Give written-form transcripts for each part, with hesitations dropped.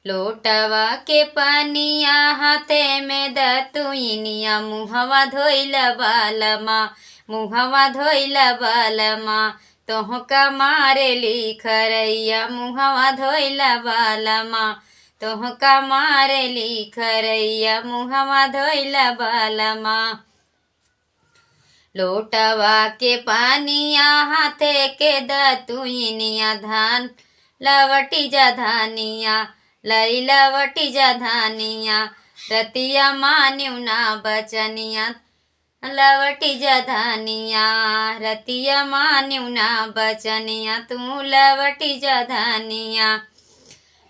लोटवा के पानिया हाथे में दतुइनिया मुहवा धोइला बालमा मुहवा धोइला बालमा तोहका मारे लिखरैया मुहवा धोइला बालमा तोहका मारे लिखरैया मुहवा धोइला बालमा। लोटवा के पानिया हाथे के दतुइनिया धान लवटी जा धानिया लई लवटी जा धानिया रतिया मान्यू ना बचनिया लवटी जा धानिया रतिया मान्यू ना बचनिया तू लवटी जा धानिया।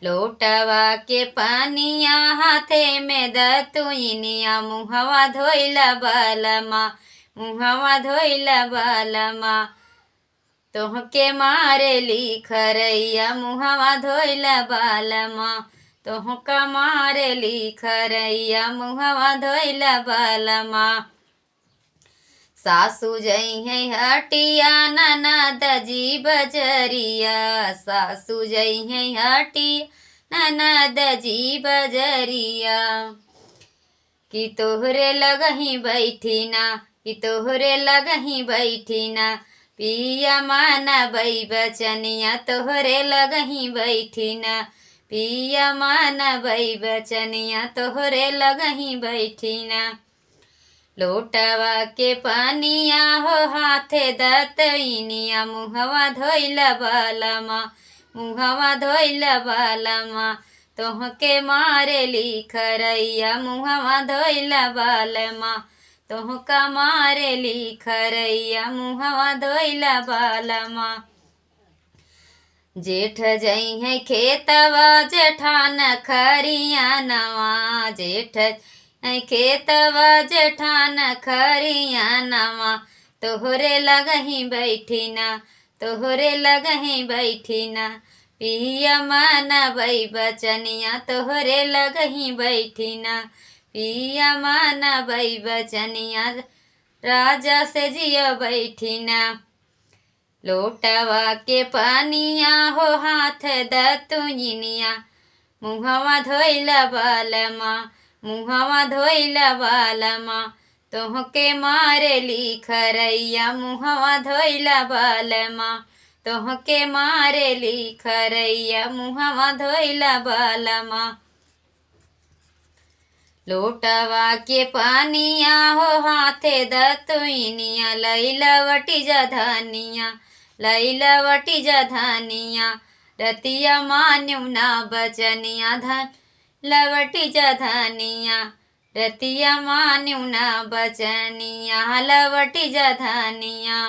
लोटवा के पानिया हाथे में दतुइनिया मुहवा धोइला बालमा मुहवा धोइला बालमा तोहके मारे लिखरैया मुहवा धोइला बालमा तोहका मारे लिखरैया मुहवा धोइला बालमा। सासू जई है हटिया ननद जी बजरिया सासू जई है हटिया ननद जी बजरिया कि तोहरे लगही बैठी ना कि तोहरे लगही बैठी ना पिया माना बई बचनिया तोहरे लगही बैठी ना पिया माना बई बचनिया तोहरे लगही बैठी ना। लोटवा के पानिया हो हाथे दतइनिया मुहवा धोइला बालमा मुहवा धोइला बालमा तोहके मारे लिखरैया मुहवा धोइला बालमा तोहका मारे लिखरैया मुहवा धोइला बालमा। जेठ जई है खेतवा जेठान खरिया नवा जेठ खेतवा जेठान खरिया नवा तोहरे लगही बैठी ना तोहरे लगही बैठी ना पिया माना बई बचनिया तोहरे लगही बैठी ना पिया माना बई बचनिया राजा से जिया बैठी ना। लोटवा के पानिया हो हाथ दतुइनिया मुहवा धोइला बालमा मुहवा धोइला बालमा तोहके मारे लिखरैया मुहवा धोइला बालमा तोहके मारे लिखरैया मुहवा धोइला बालमा। लोटवा के पानिया हो हाथे दतुइनिया लई लवटी जा धानिया लई लवटी जा धानिया रतिया मान्यू ना बचनिया धन लवटी जा धानिया रतिया मान्यू ना बचनिया लवटी जा धानिया।